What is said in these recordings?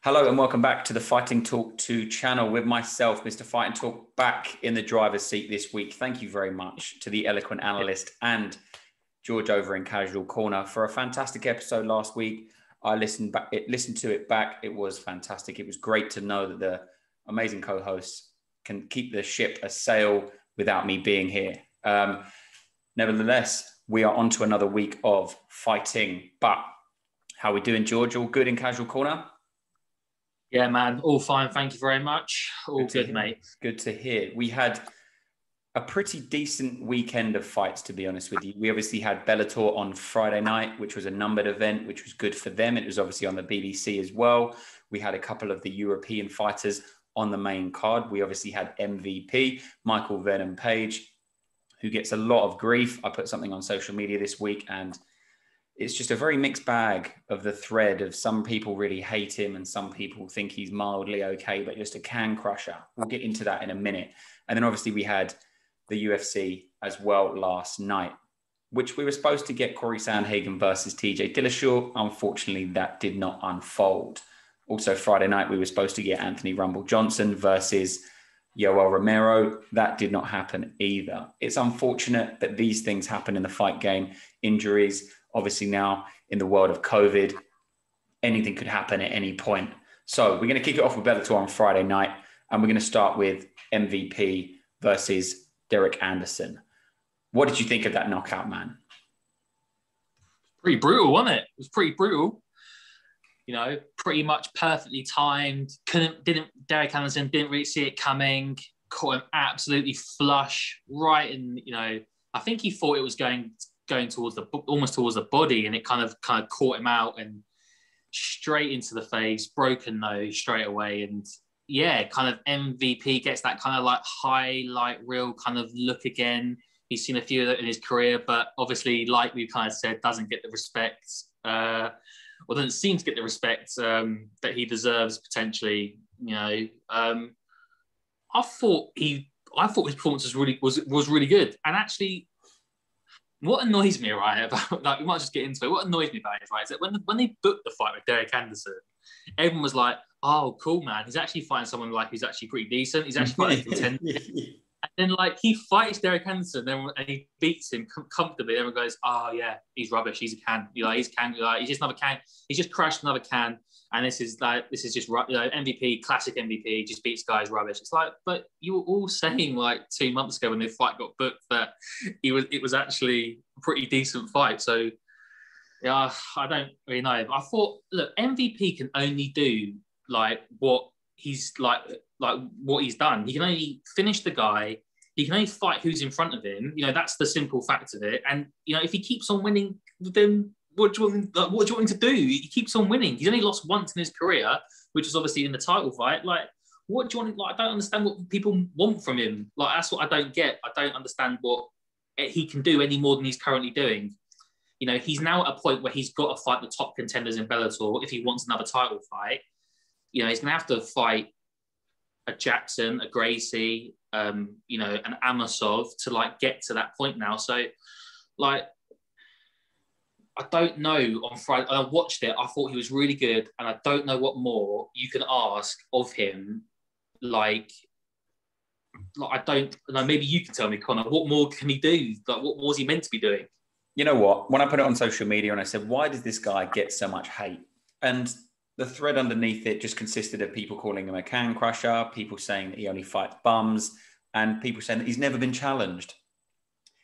Hello and welcome back to the Fighting Talk 2 channel with myself, Mr. Fighting Talk, back in the driver's seat this week. Thank you very much to the eloquent analyst and George over in Casual Corner for a fantastic episode last week. I listened to it back. It was fantastic. It was great to know that the amazing co-hosts can keep the ship a sail without me being here. Nevertheless, we are on to another week of fighting. But how are we doing, George? All good in Casual Corner? Yeah, man, all fine. Thank you very much. All good, mate. Good to hear. We had a pretty decent weekend of fights, to be honest with you. We obviously had Bellator on Friday night, which was a numbered event, which was good for them. It was obviously on the BBC as well. We had a couple of the European fighters on the main card. We obviously had MVP, Michael Venom Page, who gets a lot of grief. I put something on social media this week and it's just a very mixed bag of the thread of some people really hate him and some people think he's mildly okay, but just a can crusher. We'll get into that in a minute. And then obviously we had the UFC as well last night, which we were supposed to get Corey Sandhagen versus TJ Dillashaw. Unfortunately, that did not unfold. Also Friday night, we were supposed to get Anthony Rumble Johnson versus Yoel Romero. That did not happen either. It's unfortunate that these things happen in the fight game. Injuries, obviously now in the world of COVID, anything could happen at any point. So we're going to kick it off with Bellator on Friday night, and we're going to start with MVP versus Derek Anderson. What did you think of that knockout, man? Pretty brutal, wasn't it? It was pretty brutal. You know, pretty much perfectly timed. Derek Anderson didn't really see it coming. Caught him absolutely flush right in. You know, I think he thought it was going towards almost towards the body, and it kind of caught him out and straight into the face, broken nose straight away. And yeah, kind of MVP gets that kind of like highlight reel kind of look again. He's seen a few of that in his career, but obviously, like we kind of said, doesn't get the respect, or doesn't seem to get the respect that he deserves potentially. You know, I thought his performance was really good, and actually. What annoys me, right, about, like, we might just get into it. What annoys me about it, right, is that when they booked the fight with Derek Anderson, everyone was like, oh, cool, man. He's actually fighting someone like who's actually pretty decent. He's actually fighting a contender. And then, like, he fights Derek Anderson and he beats him comfortably. Everyone goes, oh, yeah, he's rubbish. He's a can. You know, he's just another can. He's just crashed another can. And this is just, you know, MVP, classic MVP, just beats guys rubbish. It's like, but you were all saying like 2 months ago when the fight got booked that it was actually a pretty decent fight. So, yeah, I don't really know. I thought, look, MVP can only do like what he's like what he's done. He can only finish the guy. He can only fight who's in front of him. You know, that's the simple fact of it. And, you know, if he keeps on winning, then what do you want him to do? He keeps on winning. He's only lost once in his career, which was obviously in the title fight. Like, what do you want? Like, I don't understand what people want from him. Like, that's what I don't get. I don't understand what he can do any more than he's currently doing. You know, he's now at a point where he's got to fight the top contenders in Bellator if he wants another title fight. You know, he's going to have to fight a Jackson, a Gracie, you know, an Amosov to like get to that point now. So, like, I don't know. On Friday, I watched it. I thought he was really good, and I don't know what more you can ask of him. Like I don't know. Maybe you can tell me, Connor. What more can he do? Like, what was he meant to be doing? You know what? When I put it on social media and I said, why does this guy get so much hate? And the thread underneath it just consisted of people calling him a can crusher, people saying that he only fights bums, and people saying that he's never been challenged.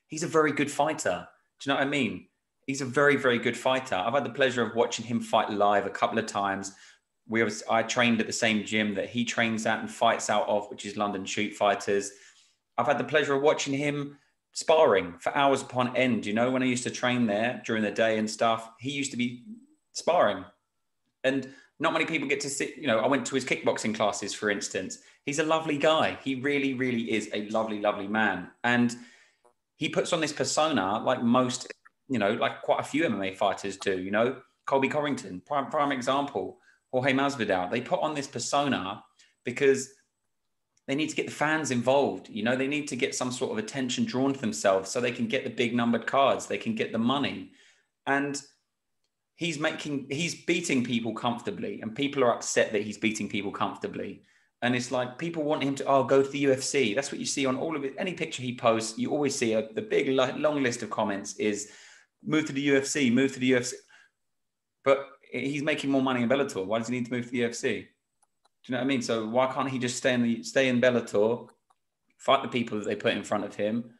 He's a very good fighter. Do you know what I mean? He's a very, very good fighter. I've had the pleasure of watching him fight live a couple of times. I trained at the same gym that he trains at and fights out of, which is London Shoot Fighters. I've had the pleasure of watching him sparring for hours upon end. You know, when I used to train there during the day and stuff, he used to be sparring. And not many people get to sit, you know, I went to his kickboxing classes, for instance. He's a lovely guy. He really, really is a lovely, lovely man. And he puts on this persona like most, you know, like quite a few MMA fighters do, you know, Colby Covington, prime example, Jorge Masvidal. They put on this persona because they need to get the fans involved. You know, they need to get some sort of attention drawn to themselves so they can get the big numbered cards. They can get the money. And he's beating people comfortably, and people are upset that he's beating people comfortably. And it's like people want him to, go to the UFC. That's what you see on all of it. Any picture he posts, you always see the big, long list of comments is move to the UFC, move to the UFC. But he's making more money in Bellator. Why does he need to move to the UFC? Do you know what I mean? So why can't he just stay in Bellator, fight the people that they put in front of him?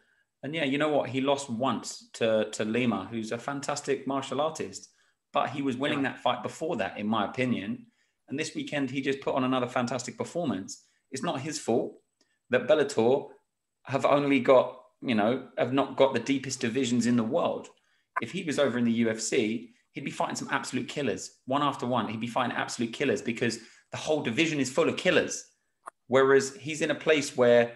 And yeah, you know what? He lost once to Lima, who's a fantastic martial artist. But he was winning that fight before that, in my opinion. And this weekend, he just put on another fantastic performance. It's not his fault that Bellator have only got, have not got the deepest divisions in the world. If he was over in the UFC, he'd be fighting some absolute killers. One after one, he'd be fighting absolute killers because the whole division is full of killers. Whereas he's in a place where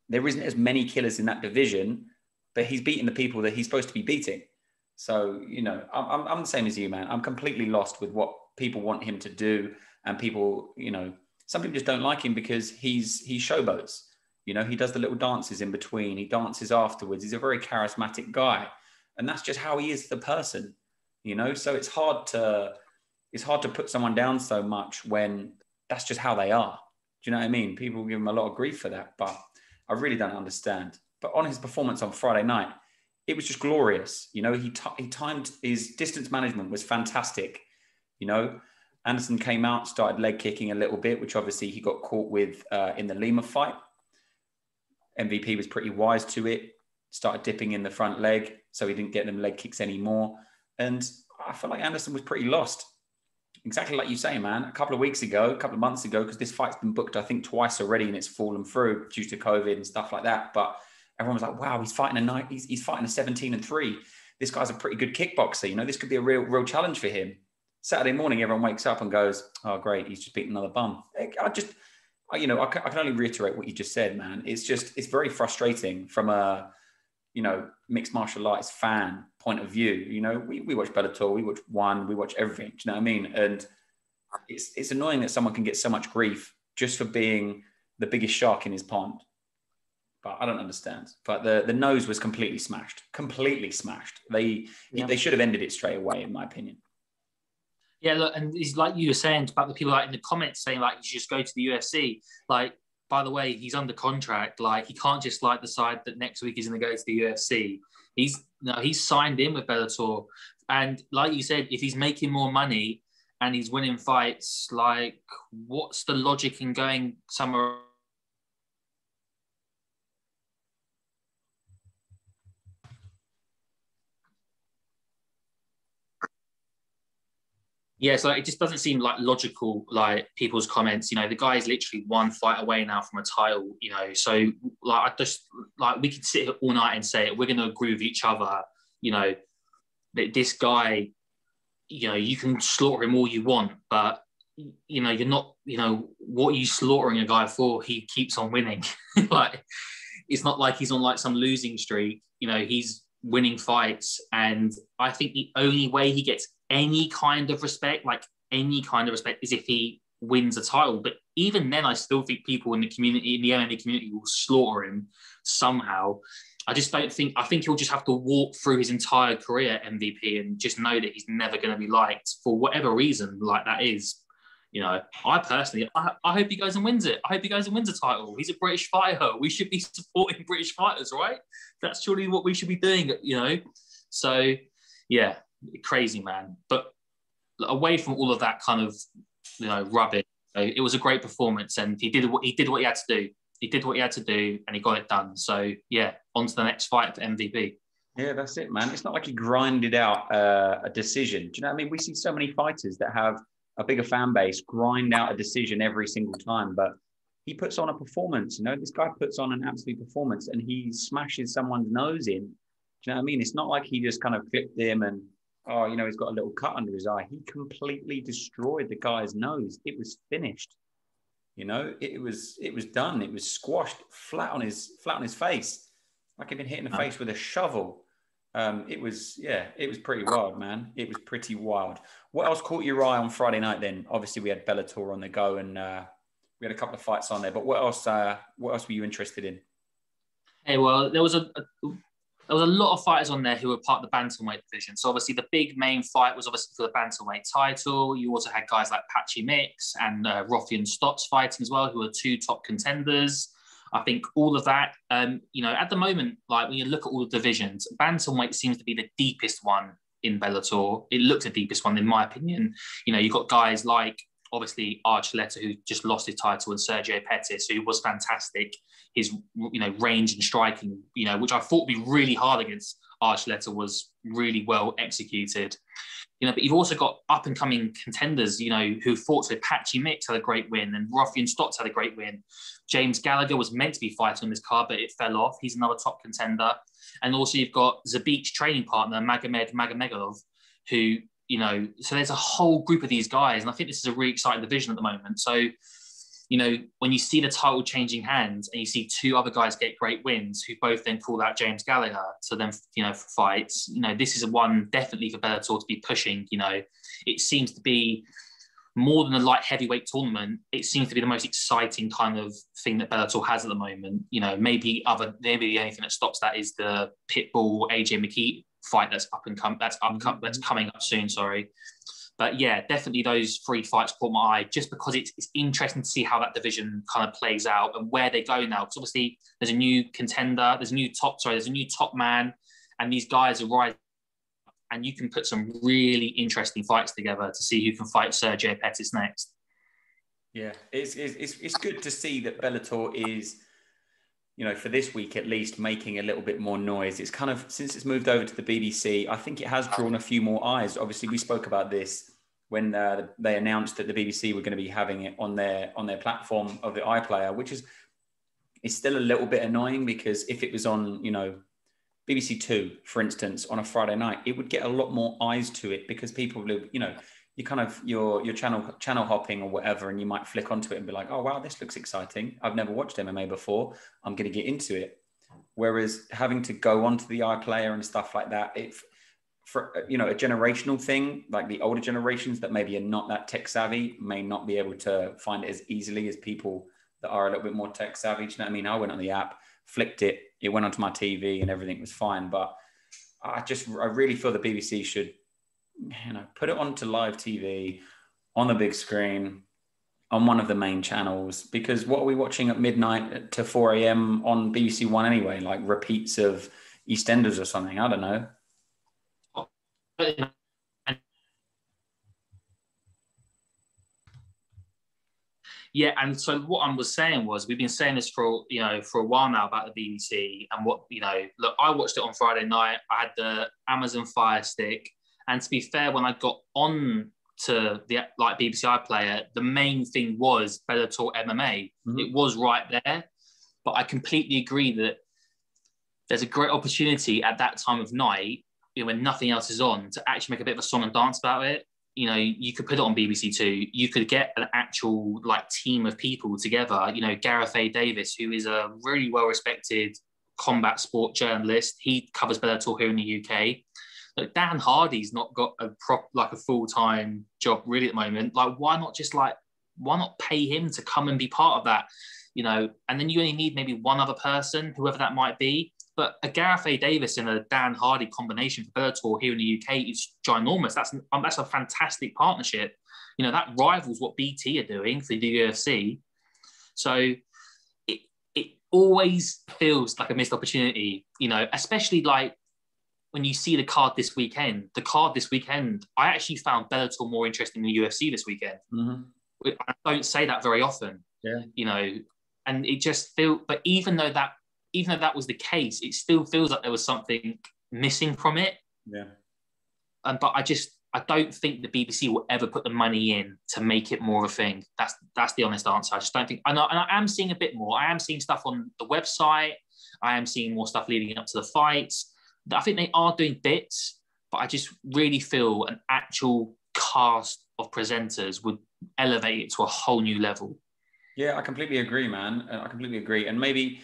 there isn't as many killers in that division, but he's beating the people that he's supposed to be beating. So, I'm the same as you, man. I'm completely lost with what people want him to do. And people, some people just don't like him because he showboats. He does the little dances in between. He dances afterwards. He's a very charismatic guy. And that's just how he is the person, So it's hard to put someone down so much when that's just how they are. Do you know what I mean? People give him a lot of grief for that, but I really don't understand. But on his performance on Friday night, it was just glorious. He timed his distance management was fantastic. Anderson came out, started leg kicking a little bit, which obviously he got caught with in the Lima fight. MVP was pretty wise to it, started dipping in the front leg, so he didn't get them leg kicks anymore. And I felt like Anderson was pretty lost. Exactly like you say, man. A couple of months ago, because this fight's been booked, I think, twice already, and it's fallen through due to COVID and stuff like that. But everyone was like, wow, he's fighting he's fighting a 17-3. This guy's a pretty good kickboxer. This could be a real challenge for him. Saturday morning, everyone wakes up and goes, oh, great, he's just beaten another bum. I can only reiterate what you just said, man. It's very frustrating from a, mixed martial arts fan point of view. We watch Bellator, we watch One, we watch everything. Do you know what I mean? And it's annoying that someone can get so much grief just for being the biggest shark in his pond. But I don't understand. But the nose was completely smashed. They should have ended it straight away, in my opinion. Yeah, look, and it's like you were saying about the people in the comments saying you should just go to the UFC. By the way, he's under contract. He can't just decide that next week he's going to go to the UFC. He's signed in with Bellator, and like you said, if he's making more money and he's winning fights, what's the logic in going somewhere? Yeah, so it just doesn't seem logical, people's comments. The guy is literally one fight away now from a title, So, I just, we could sit here all night and say we're going to agree with each other, that this guy, you can slaughter him all you want, but, you're not, what are you slaughtering a guy for? He keeps on winning. It's not like he's on some losing streak. He's winning fights. And I think the only way he gets any kind of respect, is if he wins a title. But even then, I still think people in the community, in the MMA community, will slaughter him somehow. I think he'll just have to walk through his entire career at MVP and just know that he's never going to be liked for whatever reason that is. I personally, I hope he goes and wins it. I hope he goes and wins a title. He's a British fighter. We should be supporting British fighters, right? That's surely what we should be doing, So, yeah, crazy, man. But away from all of that kind of, rubbish, it was a great performance, and he did what he had to do. He did what he had to do, and he got it done. So, yeah, on to the next fight for MVP. Yeah, that's it, man. It's not like he grinded out a decision. Do you know what I mean? We see so many fighters that have a bigger fan base grind out a decision every single time, but he puts on a performance. This guy puts on an absolute performance, and he smashes someone's nose in. Do you know what I mean? It's not like he just kind of clipped him and, he's got a little cut under his eye. He completely destroyed the guy's nose. It was finished. It was done. It was squashed flat on his face, like he'd been hit in the face with a shovel. It was pretty wild, man. It was pretty wild. What else caught your eye on Friday night then? Obviously, we had Bellator on the go, and we had a couple of fights on there. But what else were you interested in? Hey, well, there was there was a lot of fighters on there who were part of the bantamweight division. So obviously the big main fight was obviously for the bantamweight title. You also had guys like Patchy Mix and Rothian Stotts fighting as well, who are two top contenders. I think all of that, you know, at the moment, like when you look at all the divisions, bantamweight seems to be the deepest one in Bellator. It looks the deepest one, in my opinion. You know, you've got guys like, obviously, Archuleta, who just lost his title, and Sergio Pettis, who was fantastic. His, you know, range and striking, you know, which I thought would be really hard against Archuleta, was really well executed. You know, but you've also got up and coming contenders, you know, who fought. So Patchy Mix had a great win, and Rothian Stotts had a great win. James Gallagher was meant to be fighting on this card, but it fell off. He's another top contender. And also you've got Zabic's training partner, Magomed Magomedov, who, you know, so there's a whole group of these guys. And I think this is a really exciting division at the moment. So, you know, when you see the title changing hands and you see two other guys get great wins, who both then call out James Gallagher to then, you know, for fights, you know, this is one definitely for Bellator to be pushing. You know, it seems to be more than a light heavyweight tournament. It seems to be the most exciting kind of thing that Bellator has at the moment. You know, maybe the only thing that stops that is the Pitbull AJ McKee fight that's coming up soon. Sorry. But yeah, definitely those three fights caught my eye, just because it's interesting to see how that division kind of plays out and where they go now. Because obviously there's a new contender, there's a new top man, and these guys are rising, and you can put some really interesting fights together to see who can fight Sergio Pettis next. Yeah, it's good to see that Bellator is, you know, for this week at least, making a little bit more noise. It's kind of, since it's moved over to the BBC, I think it has drawn a few more eyes. Obviously, we spoke about this when they announced that the BBC were going to be having it on their platform of the iPlayer, which is still a little bit annoying, because if it was on, you know, BBC Two, for instance, on a Friday night, it would get a lot more eyes to it, because people, you know, you kind of your channel hopping or whatever, and you might flick onto it and be like, oh wow, this looks exciting. I've never watched MMA before. I'm going to get into it. Whereas having to go onto the iPlayer and stuff like that, for, you know, a generational thing, like the older generations that maybe are not that tech savvy may not be able to find it as easily as people that are a little bit more tech savvy. Do you know what I mean? I went on the app, flicked it, it went onto my TV, and everything was fine. But I really feel the BBC should, you know, put it onto live TV on the big screen on one of the main channels, because what are we watching at midnight to 4 a.m. on BBC One anyway? Like repeats of EastEnders or something. I don't know. Yeah, and so what I was saying was, we've been saying this for a while now about the BBC, and what, you know, look, I watched it on Friday night. I had the Amazon Fire Stick, and to be fair, when I got on to the BBC iPlayer, the main thing was Bellator MMA. Mm-hmm. It was right there, but I completely agree that there's a great opportunity at that time of night, you know, when nothing else is on, to actually make a bit of a song and dance about it. You know, you could put it on BBC Two. You could get an actual like team of people together. You know, Gareth A. Davis, who is a really well-respected combat sport journalist. He covers Bellator here in the UK. Like, Dan Hardy's not got a full-time job really at the moment. Like, why not pay him to come and be part of that? You know, and then you only need maybe one other person, whoever that might be. But a Gareth A. Davis and a Dan Hardy combination for Bellator here in the UK is ginormous. That's a fantastic partnership. You know, that rivals what BT are doing for the UFC. So it always feels like a missed opportunity, you know, especially like when you see the card this weekend. I actually found Bellator more interesting than the UFC this weekend. Mm-hmm. I don't say that very often. Yeah. You know, and it just feels, but even though that was the case, it still feels like there was something missing from it. Yeah. But I don't think the BBC will ever put the money in to make it more of a thing. That's the honest answer. I just don't think. And I am seeing a bit more. I am seeing stuff on the website. I am seeing more stuff leading up to the fights. I think they are doing bits, but I just really feel an actual cast of presenters would elevate it to a whole new level. Yeah, I completely agree, man. I completely agree. And maybe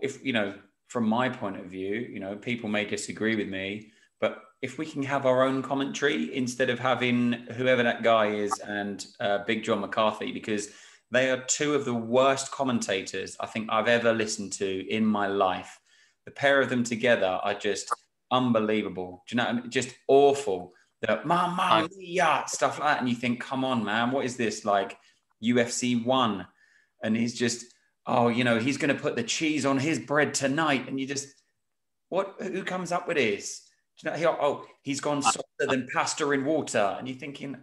if, you know, from my point of view, you know, people may disagree with me, but if we can have our own commentary instead of having whoever that guy is and Big John McCarthy, because they are two of the worst commentators I think I've ever listened to in my life. The pair of them together are just unbelievable. Do you know what I mean? Just awful. The Mamma Mia stuff like that. And you think, come on, man, what is this? Like UFC 1? And he's just, oh, you know, he's going to put the cheese on his bread tonight. And you just, who comes up with this? Do you know, he's gone softer than pasta in water. And you're thinking,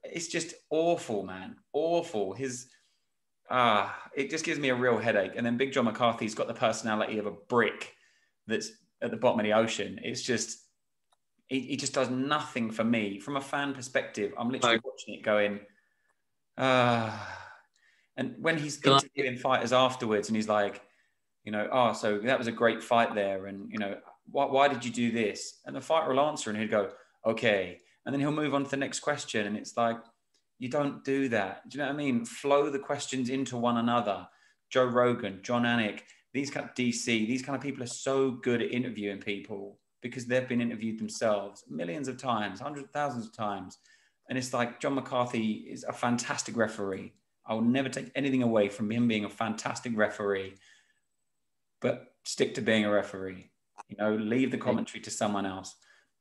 it's just awful, man. Awful. It just gives me a real headache. And then Big John McCarthy's got the personality of a brick that's at the bottom of the ocean. It's just, he just does nothing for me. From a fan perspective, I'm literally watching it going, and when he's interviewing fighters afterwards and he's like, you know, so that was a great fight there. And, you know, why did you do this? And the fighter will answer and he'll go, okay. And then he'll move on to the next question. And it's like, you don't do that. Do you know what I mean? Flow the questions into one another. Joe Rogan, John Anik, these kind of DC, these kind of people are so good at interviewing people because they've been interviewed themselves millions of times, hundreds of thousands of times. And it's like John McCarthy is a fantastic referee. I will never take anything away from him being a fantastic referee, but stick to being a referee. You know, leave the commentary to someone else.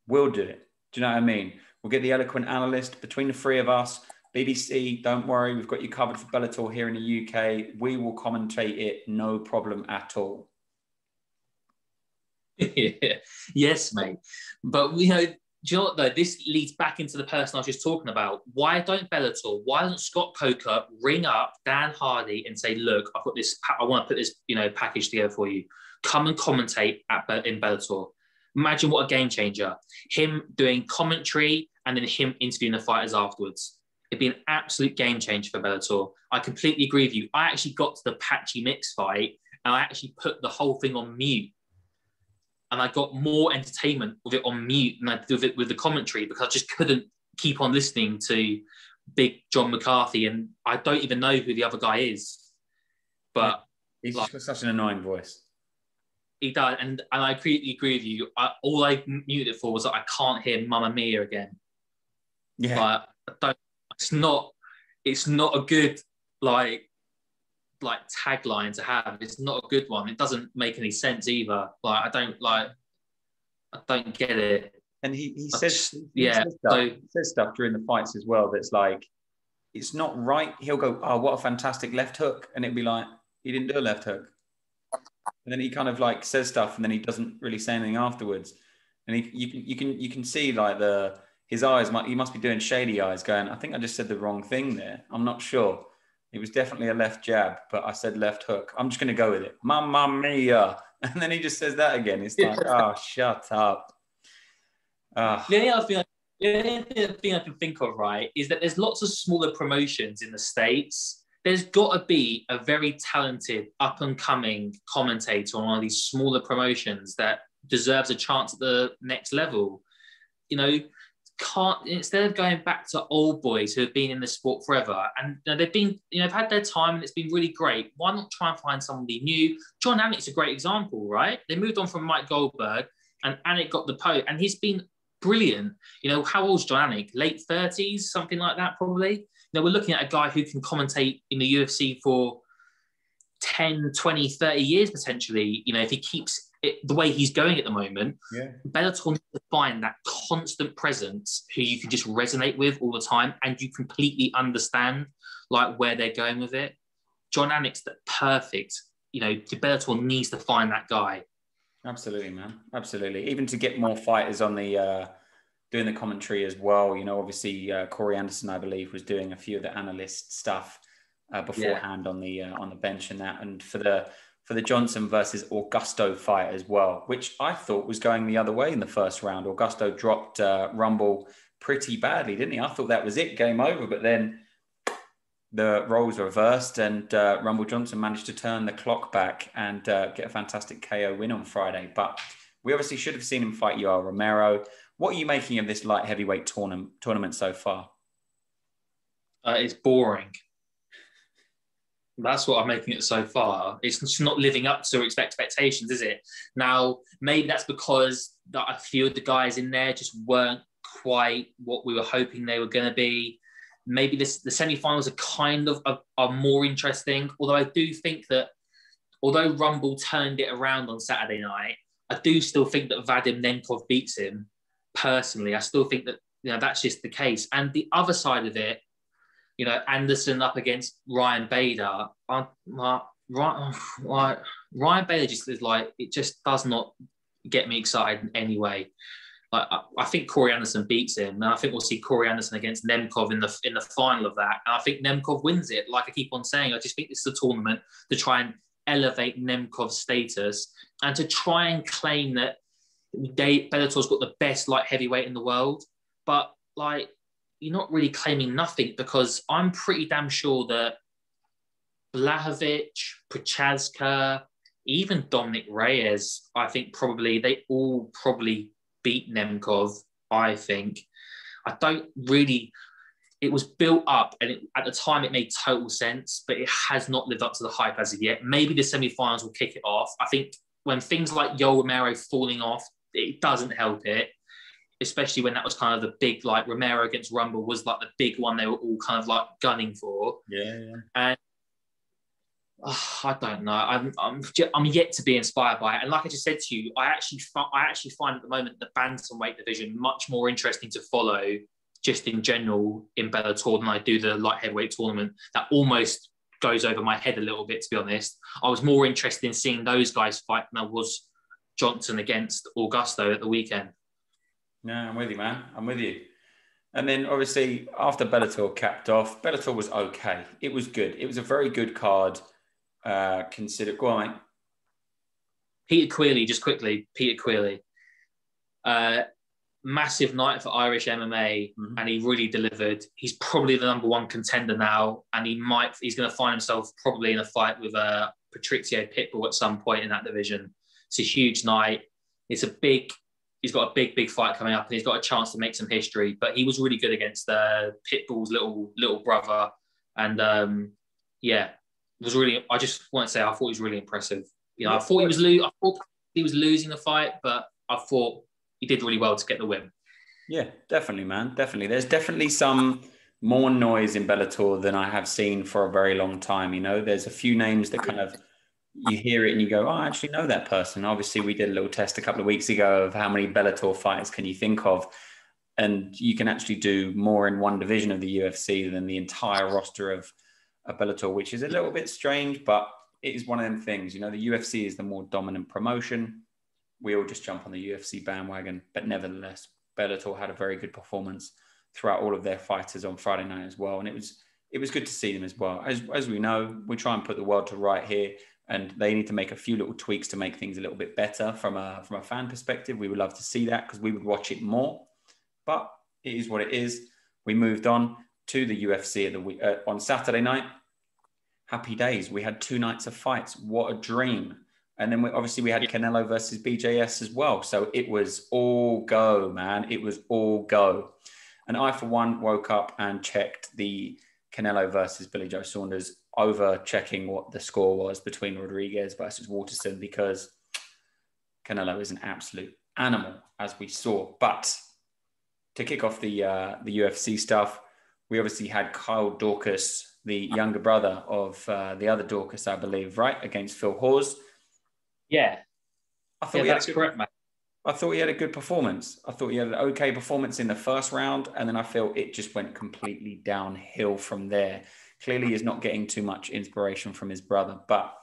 We'll do it. Do you know what I mean? We'll get the eloquent analyst between the three of us. BBC, don't worry, we've got you covered for Bellator here in the UK. We will commentate it, no problem at all. Yeah. Yes, mate. But, you know, do you know what, though? This leads back into the person I was just talking about. Why don't Bellator, why doesn't Scott Coker ring up Dan Hardy and say, look, I've got this, I want to put this, you know, package together for you. Come and commentate in Bellator. Imagine what a game changer. Him doing commentary and then him interviewing the fighters afterwards. It'd be an absolute game changer for Bellator. I completely agree with you. I actually got to the Patchy Mix fight and I actually put the whole thing on mute. And I got more entertainment with it on mute than I did with the commentary because I just couldn't keep on listening to Big John McCarthy. And I don't even know who the other guy is. But he's just got such an annoying voice. He does. And I completely agree with you. All I muted it for was that I can't hear Mamma Mia again. Yeah. But it's not a good like tagline to have. It's not a good one. It doesn't make any sense either. I don't get it. And he says stuff during the fights as well that's like, it's not right. He'll go, oh, what a fantastic left hook. And it'd be like, he didn't do a left hook. And then he kind of like says stuff and then he doesn't really say anything afterwards. And you can see like his eyes, he must be doing shady eyes going, I think I just said the wrong thing there. I'm not sure. It was definitely a left jab, but I said left hook. I'm just going to go with it. Mamma mia. And then he just says that again. It's like, oh, shut up. The only thing I can think of, right, is that there's lots of smaller promotions in the States. There's got to be a very talented, up-and-coming commentator on one of these smaller promotions that deserves a chance at the next level. You know, instead of going back to old boys who have been in the sport forever and they've had their time and it's been really great, why not try and find somebody new? John Anik's a great example, right? They moved on from Mike Goldberg and Anik got the post and he's been brilliant. You know, how old's John Anik? Late 30s, something like that, probably. You know, we're looking at a guy who can commentate in the UFC for 10, 20, 30 years potentially, you know, if he keeps it the way he's going at the moment. Yeah. Bellator needs to find that constant presence who you can just resonate with all the time and you completely understand like where they're going with it. John Anik's the perfect, you know, Bellator needs to find that guy. Absolutely, man. Absolutely. Even to get more fighters on the doing the commentary as well. You know, obviously Corey Anderson, I believe, was doing a few of the analyst stuff beforehand on the bench and that. And for the Johnson versus Augusto fight as well, which I thought was going the other way in the first round. Augusto dropped Rumble pretty badly, didn't he? I thought that was it, game over. But then the roles reversed and Rumble Johnson managed to turn the clock back and get a fantastic KO win on Friday. But we obviously should have seen him fight Yoel Romero. What are you making of this light heavyweight tournament so far? It's boring. That's what I'm making it so far. It's just not living up to expectations, is it? Now, maybe that's because a few of the guys in there just weren't quite what we were hoping they were going to be. Maybe the semi-finals are kind of are more interesting, although I do think that although Rumble turned it around on Saturday night, I do still think that Vadim Nemkov beats him. Personally, I still think that that's just the case. And the other side of it, Anderson up against Ryan Bader. Ryan Bader just is like, it just does not get me excited in any way. Like, I think Corey Anderson beats him, and I think we'll see Corey Anderson against Nemkov in the final of that. And I think Nemkov wins it. Like I keep on saying, I just think this is a tournament to try and elevate Nemkov's status and to try and claim that Bellator's got the best light heavyweight in the world. But like, you're not really claiming nothing, because I'm pretty damn sure that Blachowicz, Prochazka, even Dominic Reyes, I think they all beat Nemkov, I think. It was built up, and at the time it made total sense, but it has not lived up to the hype as of yet. Maybe the semi-finals will kick it off. I think when things like Yoel Romero falling off, it doesn't help it, especially when that was kind of the big, like Romero against Rumble was like the big one they were all kind of like gunning for. Yeah. And I don't know. I'm yet to be inspired by it. And like I just said to you, I actually find at the moment the bantamweight division much more interesting to follow, just in general in Bellator, than I do the light heavyweight tournament. That almost goes over my head a little bit, to be honest. I was more interested in seeing those guys fight than I was Johnson against Augusto at the weekend. No, I'm with you, man. I'm with you. And then obviously after Bellator capped off, Bellator was okay. It was good. It was a very good card. Go on, mate. Peter Queally, just quickly. Peter Queally. Massive night for Irish MMA, and he really delivered. He's probably the number one contender now, and he's going to find himself probably in a fight with Patricio Pitbull at some point in that division. It's a huge night. He's got a big fight coming up, and he's got a chance to make some history. But he was really good against Pitbull's little brother, and it was really. I just want to say I thought he was really impressive. I thought he was losing the fight, but I thought he did really well to get the win. Yeah, definitely, man. Definitely. There's definitely some more noise in Bellator than I have seen for a very long time. There's a few names that kind of, you hear it and you go, oh, I actually know that person. Obviously, we did a little test a couple of weeks ago of how many Bellator fighters can you think of. And you can actually do more in one division of the UFC than the entire roster of Bellator, which is a little bit strange, but it is one of them things. The UFC is the more dominant promotion. We all just jump on the UFC bandwagon, but nevertheless, Bellator had a very good performance throughout all of their fighters on Friday night as well. And it was good to see them as well. As we know, we try and put the world to right here, and they need to make a few little tweaks to make things a little bit better from a fan perspective. We would love to see that because we would watch it more, but it is what it is. We moved on to the UFC on Saturday night. Happy days. We had 2 nights of fights. What a dream. And then we had Canelo versus BJS as well. So it was all go, man. It was all go. And I, for one, woke up and checked the Canelo versus Billy Joe Saunders over checking what the score was between Rodriguez versus Waterson, because Canelo is an absolute animal, as we saw. But to kick off the UFC stuff, we obviously had Kyle Dorcas, the younger brother of the other Dorcas, I believe, right, against Phil Hawes. Yeah. That's correct, mate. I thought he had a good performance. I thought he had an okay performance in the first round, and then I feel it just went completely downhill from there. Clearly, he's not getting too much inspiration from his brother. But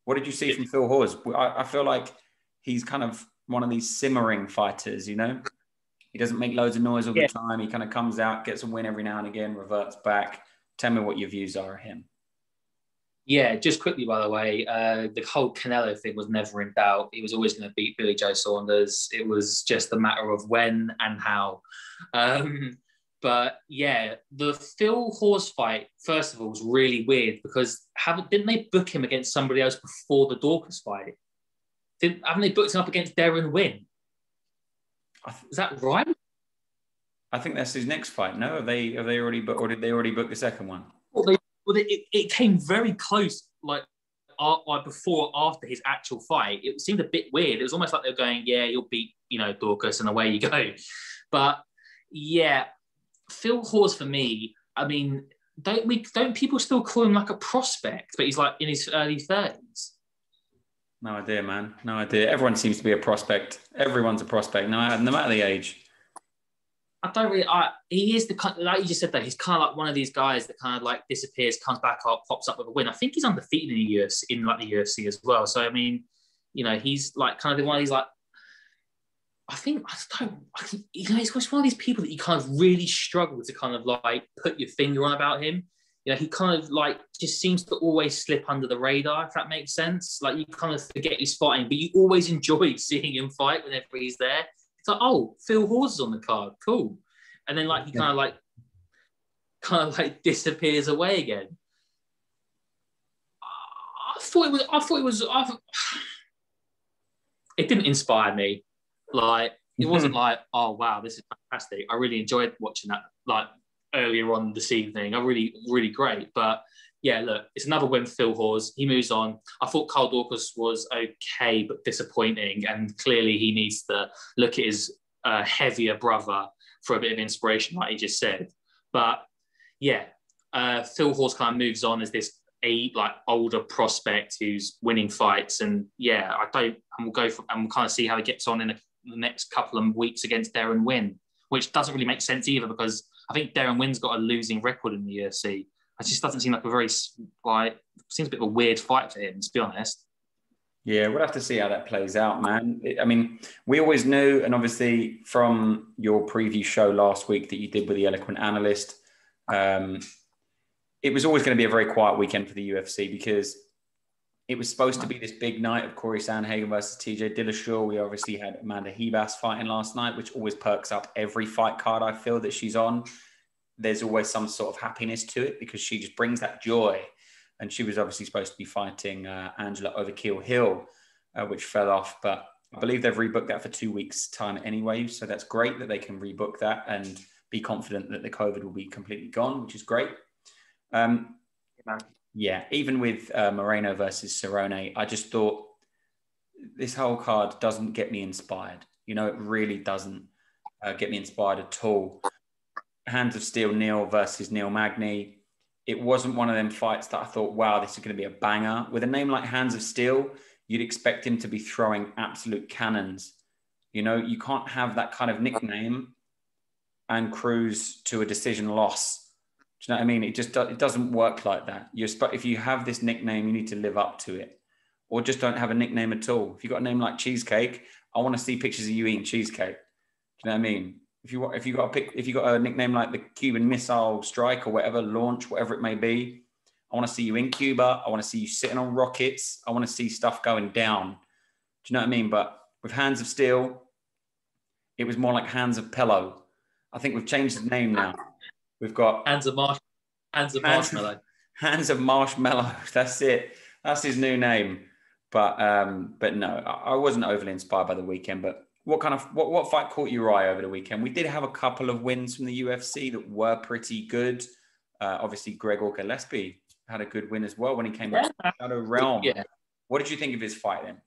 what did you see from Phil Hawes? I feel like he's kind of one of these simmering fighters, He doesn't make loads of noise all the time. He kind of comes out, gets a win every now and again, reverts back. Tell me what your views are of him. Yeah, just quickly, by the way, the whole Canelo thing was never in doubt. He was always going to beat Billy Joe Saunders. It was just a matter of when and how. But yeah, the Phil Hawes fight, first of all, was really weird because didn't they book him against somebody else before the Dorcas fight? Haven't they booked him up against Darren Wynn? Is that right? I think that's his next fight. No, have they already booked, or did they already book the second one? It came very close, like before or after his actual fight. It seemed a bit weird. It was almost like they were going, yeah, you'll beat, Dorcas, and away you go. But yeah, Phil Hawes for me, I mean, don't people still call him like a prospect? But he's like in his early 30s. No idea, man. No idea. Everyone seems to be a prospect. Everyone's a prospect, no matter the age. I don't really. He is the kind, like you just said, that he's kind of like one of these guys that kind of like disappears, comes back up, pops up with a win. I think he's undefeated in the UFC, the UFC as well. So I mean, he's like kind of one of these like. He's one of these people that you kind of really struggle to kind of like put your finger on about him. He kind of like just seems to always slip under the radar, if that makes sense. Like you kind of forget he's fighting, but you always enjoy seeing him fight whenever he's there. It's like, oh, Phil Hawes is on the card, cool. And then like he kind of like disappears away again. It didn't inspire me. Like it wasn't like, oh wow, this is fantastic. I really enjoyed watching that like earlier on this evening. I really, really great. But yeah, look, it's another win for Phil Hawes. He moves on. I thought Carl Dawkins was okay, but disappointing. And clearly he needs to look at his heavier brother for a bit of inspiration, like he just said. But yeah, Phil Hawes kind of moves on as this older prospect who's winning fights. And yeah, we'll kind of see how he gets on in the next couple of weeks against Darren Wynn, which doesn't really make sense either because I think Darren Wynn's got a losing record in the UFC. It just doesn't seem like seems a bit of a weird fight for him, to be honest. Yeah, we'll have to see how that plays out, man. I mean, we always knew, and obviously from your preview show last week that you did with the Eloquent Analyst, it was always going to be a very quiet weekend for the UFC because it was supposed to be this big night of Corey Sandhagen versus TJ Dillashaw. We obviously had Amanda Hebas fighting last night, which always perks up every fight card I feel that she's on. There's always some sort of happiness to it because she just brings that joy. And she was obviously supposed to be fighting Angela Overkill Hill, which fell off. But I believe they've rebooked that for 2 weeks' time anyway. So that's great that they can rebook that and be confident that the COVID will be completely gone, which is great. Yeah, even with Moreno versus Cerrone, I just thought this whole card doesn't get me inspired. It really doesn't get me inspired at all. Hands of Steel Neil versus Neil Magny. It wasn't one of them fights that I thought, wow, this is going to be a banger. With a name like Hands of Steel, you'd expect him to be throwing absolute cannons. You can't have that kind of nickname and cruise to a decision loss. Do you know what I mean? It doesn't work like that. If you have this nickname, you need to live up to it, or just don't have a nickname at all. If you've got a name like Cheesecake, I want to see pictures of you eating cheesecake. Do you know what I mean? If you got a nickname like the Cuban Missile Strike or whatever, launch, whatever it may be, I want to see you in Cuba. I want to see you sitting on rockets. I want to see stuff going down. Do you know what I mean? But with Hands of Steel, it was more like Hands of Pillow. I think we've changed the name now. We've got Hands of Marshmallow. Hands of Marshmallow. That's it. That's his new name. But no, I wasn't overly inspired by the weekend. But what fight caught your eye over the weekend? We did have a couple of wins from the UFC that were pretty good. Obviously, Gregor Gillespie had a good win as well when he came back to Shadow Realm. Yeah. What did you think of his fight then?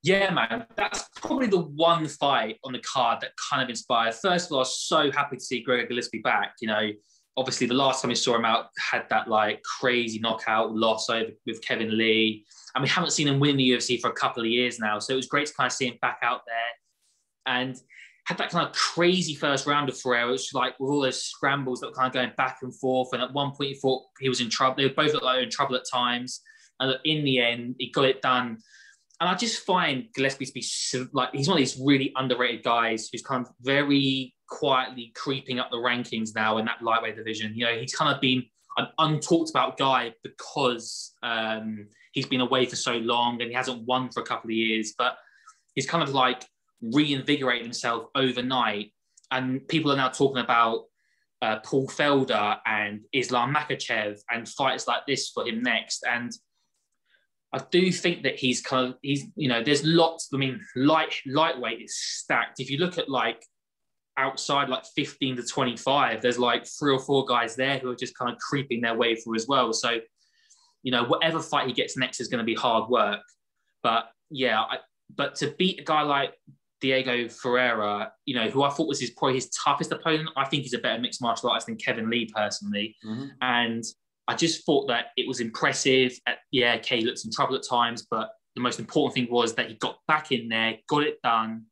Yeah, man, that's probably the one fight on the card that kind of inspired. First of all, I was so happy to see Gregor Gillespie back. Obviously the last time we saw him out had that like crazy knockout loss over with Kevin Lee. And we haven't seen him win the UFC for a couple of years now. So it was great to kind of see him back out there. And had that kind of crazy first round of Ferreira, which was like with all those scrambles that were kind of going back and forth. And at one point he thought he was in trouble. They both looked like they were in trouble at times. And in the end, he got it done. And I just find Gillespie to be like, he's one of these really underrated guys who's kind of very quietly creeping up the rankings now in that lightweight division. He's kind of been an untalked about guy because he's been away for so long and he hasn't won for a couple of years, but he's kind of like reinvigorated himself overnight. And people are now talking about Paul Felder and Islam Makhachev and fights like this for him next. And I do think that he's there's lots. I mean, lightweight is stacked. If you look at like outside like 15 to 25, there's like 3 or 4 guys there who are just kind of creeping their way through as well. So, whatever fight he gets next is going to be hard work. But yeah, but to beat a guy like Diego Ferreira, who I thought was probably his toughest opponent, I think he's a better mixed martial artist than Kevin Lee personally. Mm-hmm. And I just thought that it was impressive. Kay looks in trouble at times, but the most important thing was that he got back in there, got it done,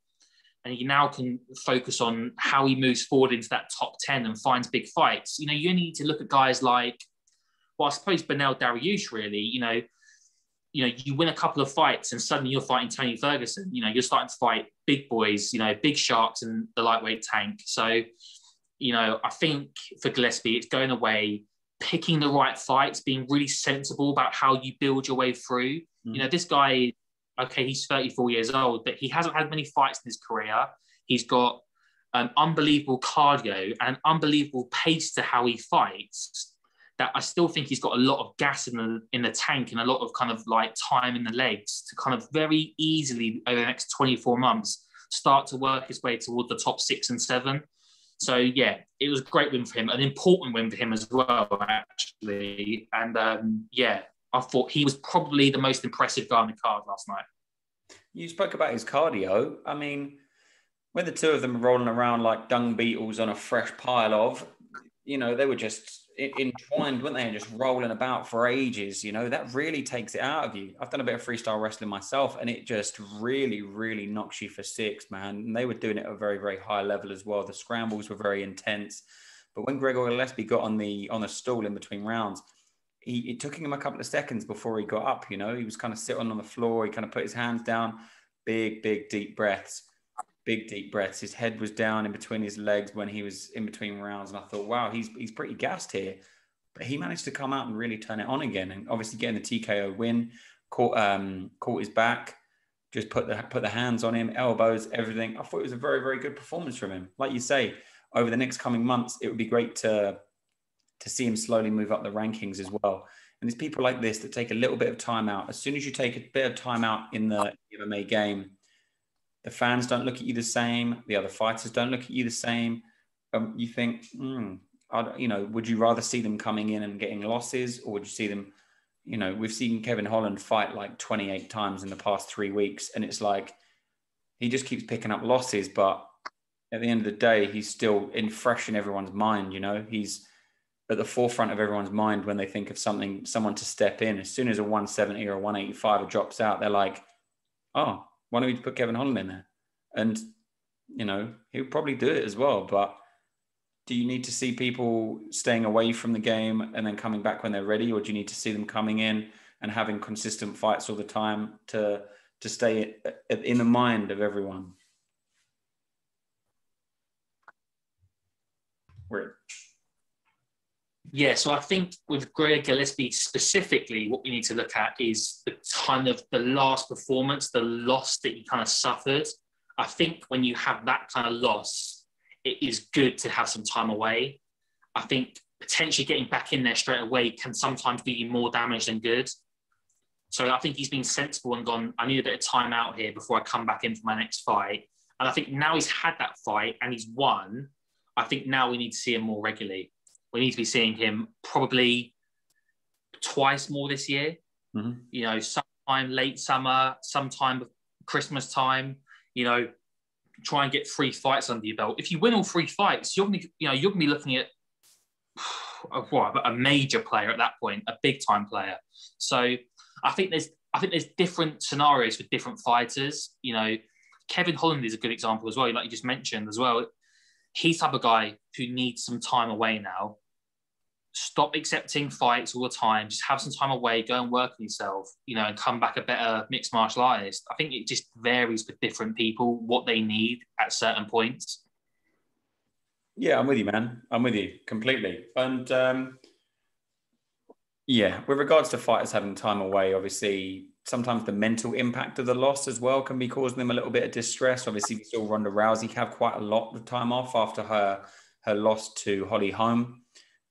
and he now can focus on how he moves forward into that top 10 and finds big fights. You know, you only need to look at guys like, well, I suppose Benel Dariush, really. You win a couple of fights and suddenly you're fighting Tony Ferguson. You know, you're starting to fight big boys, you know, big sharks in the lightweight tank. So, you know, I think for Gillespie, it's going away, picking the right fights, being really sensible about how you build your way through. You know, this guy, okay, he's 34 years old, but he hasn't had many fights in his career. He's got an unbelievable cardio and an unbelievable pace to how he fights, that I still think he's got a lot of gas in the tank and a lot of kind of like time in the legs to kind of very easily over the next 24 months start to work his way toward the top 6 and 7. So, yeah, it was a great win for him, an important win for him as well, actually. And, I thought he was probably the most impressive guy on the card last night. You spoke about his cardio. I mean, when the two of them were rolling around like dung beetles on a fresh pile of, you know, they were just entwined, weren't they? And just rolling about for ages. You know, that really takes it out of you. I've done a bit of freestyle wrestling myself, and it just really, really knocks you for 6, man. And they were doing it at a very, very high level as well. The scrambles were very intense. But when Gregor Gillespie got on the stool in between rounds, it took him a couple of seconds before he got up. You know, he was kind of sitting on the floor. He kind of put his hands down, big, deep breaths. Big deep breaths. His head was down in between his legs when he was in between rounds, and I thought, wow, he's pretty gassed here. But he managed to come out and really turn it on again, and obviously getting the TKO win, caught his back, just put the hands on him, elbows, everything. I thought it was a very, very good performance from him. Like you say, over the next coming months, it would be great to see him slowly move up the rankings as well. And there's people like this that take a little bit of time out. As soon as you take a bit of time out in the MMA game, the fans don't look at you the same. The other fighters don't look at you the same. You think, would you rather see them coming in and getting losses, or would you see them, you know, we've seen Kevin Holland fight like 28 times in the past 3 weeks, and it's like he just keeps picking up losses, but at the end of the day, he's still fresh in everyone's mind. You know, he's at the forefront of everyone's mind when they think of someone to step in. As soon as a 170 or a 185 drops out, they're like, oh, why don't we put Kevin Holland in there? And, you know, he'll probably do it as well. But do you need to see people staying away from the game and then coming back when they're ready? Or do you need to see them coming in and having consistent fights all the time to stay in the mind of everyone? Yeah, so I think with Gregor Gillespie specifically, what we need to look at is the kind of the last performance, the loss that he kind of suffered. I think when you have that kind of loss, it is good to have some time away. I think potentially getting back in there straight away can sometimes do you more damage than good. So I think he's been sensible and gone, I need a bit of time out here before I come back in for my next fight. And I think now he's had that fight and he's won, I think now we need to see him more regularly. We need to be seeing him probably twice more this year. Mm-hmm. You know, sometime late summer, sometime Christmas time, you know, try and get 3 fights under your belt. If you win all 3 fights, you're going to be looking at a major player at that point, a big time player. So I think there's different scenarios for different fighters. You know, Kevin Holland is a good example as well, like you just mentioned as well. He's the type of guy who needs some time away now. Stop accepting fights all the time. Just have some time away, go and work on yourself, you know, and come back a better mixed martial artist. I think it just varies for different people, what they need at certain points. Yeah, I'm with you, man. I'm with you completely. And with regards to fighters having time away, obviously, sometimes the mental impact of the loss as well can be causing them a little bit of distress. Obviously, we saw Ronda Rousey have quite a lot of time off after her loss to Holly Holm.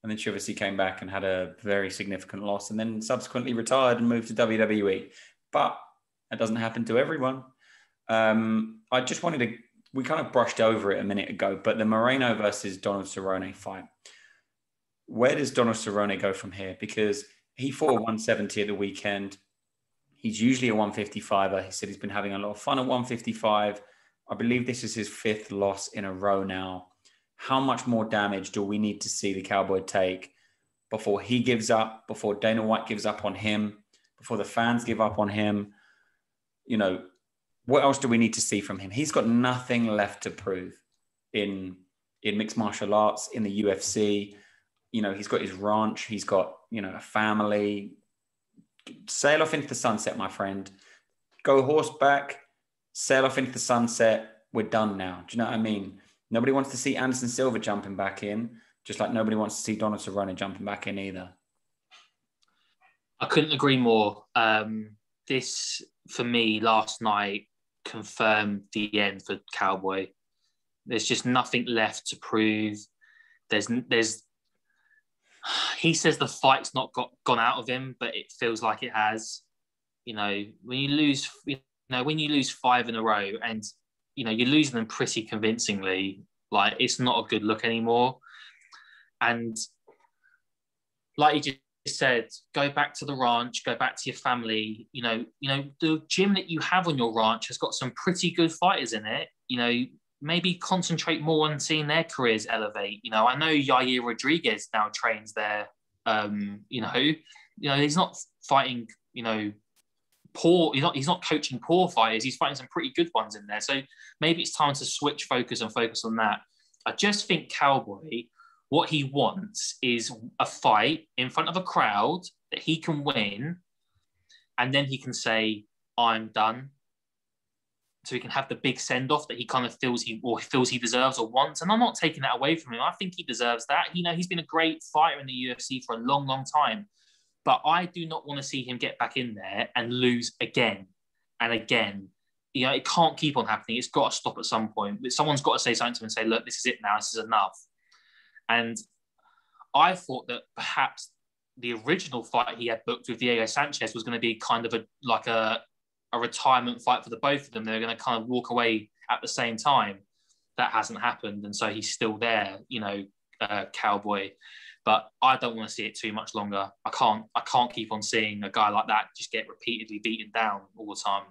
And then she obviously came back and had a very significant loss and then subsequently retired and moved to WWE. But that doesn't happen to everyone. I just we kind of brushed over it a minute ago, but the Moreno versus Donald Cerrone fight. Where does Donald Cerrone go from here? Because he fought a 170 at the weekend. He's usually a 155er. He said he's been having a lot of fun at 155. I believe this is his 5th loss in a row now. How much more damage do we need to see the Cowboy take before he gives up, before Dana White gives up on him, before the fans give up on him? you know, what else do we need to see from him? He's got nothing left to prove in mixed martial arts, in the UFC. You know, he's got his ranch. He's got, you know, a family. Sail off into the sunset, my friend. Go horseback, sail off into the sunset. We're done now. Do you know what I mean? Nobody wants to see Anderson Silva jumping back in, just like nobody wants to see Donald Cerrone jumping back in either. I couldn't agree more. This, for me, last night confirmed the end for Cowboy. There's just nothing left to prove. He says the fight's not gone out of him, but it feels like it has. You know, when you lose 5 in a row, and you know you're losing them pretty convincingly, like it's not a good look anymore. And like you just said, go back to the ranch, go back to your family. You know, the gym that you have on your ranch has got some pretty good fighters in it. You know, maybe concentrate more on seeing their careers elevate. You know, I know Yair Rodriguez now trains there. He's not fighting, you know, poor. He's not coaching poor fighters. He's fighting some pretty good ones in there. So maybe it's time to switch focus and focus on that. I just think Cowboy, what he wants is a fight in front of a crowd that he can win, and then he can say, "I'm done." So he can have the big send-off that he kind of feels he deserves or wants. And I'm not taking that away from him. I think he deserves that. You know, he's been a great fighter in the UFC for a long, long time. But I do not want to see him get back in there and lose again and again. You know, it can't keep on happening. It's got to stop at some point. Someone's got to say something to him and say, look, this is it now. This is enough. And I thought that perhaps the original fight he had booked with Diego Sanchez was going to be kind of a retirement fight for the both of them. They're going to kind of walk away at the same time. That hasn't happened. And so he's still there, you know, Cowboy. But I don't want to see it too much longer. I can't keep on seeing a guy like that just get repeatedly beaten down all the time.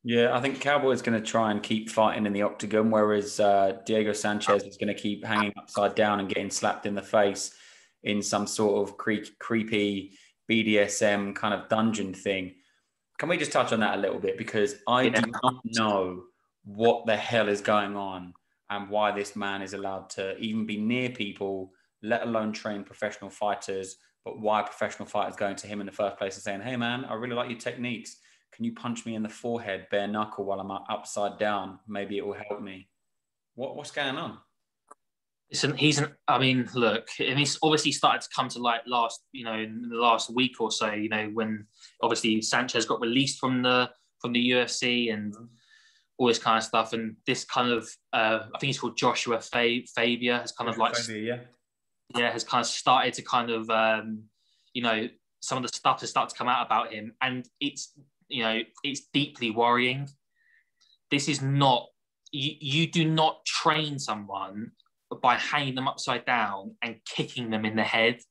Yeah, I think Cowboy is going to try and keep fighting in the octagon, whereas Diego Sanchez is going to keep hanging upside down and getting slapped in the face in some sort of creepy BDSM kind of dungeon thing. Can we just touch on that a little bit? Because I do not know what the hell is going on and why this man is allowed to even be near people, let alone train professional fighters, but why professional fighters going to him in the first place and saying, hey, man, I really like your techniques. Can you punch me in the forehead, bare knuckle, while I'm upside down? Maybe it will help me. What's going on? Listen, he's obviously started to come to light in the last week or so, you know, when obviously Sanchez got released from the UFC and all this kind of stuff. And this kind of, I think he's called Joshua Fabia, has kind of like, has kind of started to kind of, some of the stuff has started to come out about him. And it's deeply worrying. This is not, you do not train someone by hanging them upside down and kicking them in the head,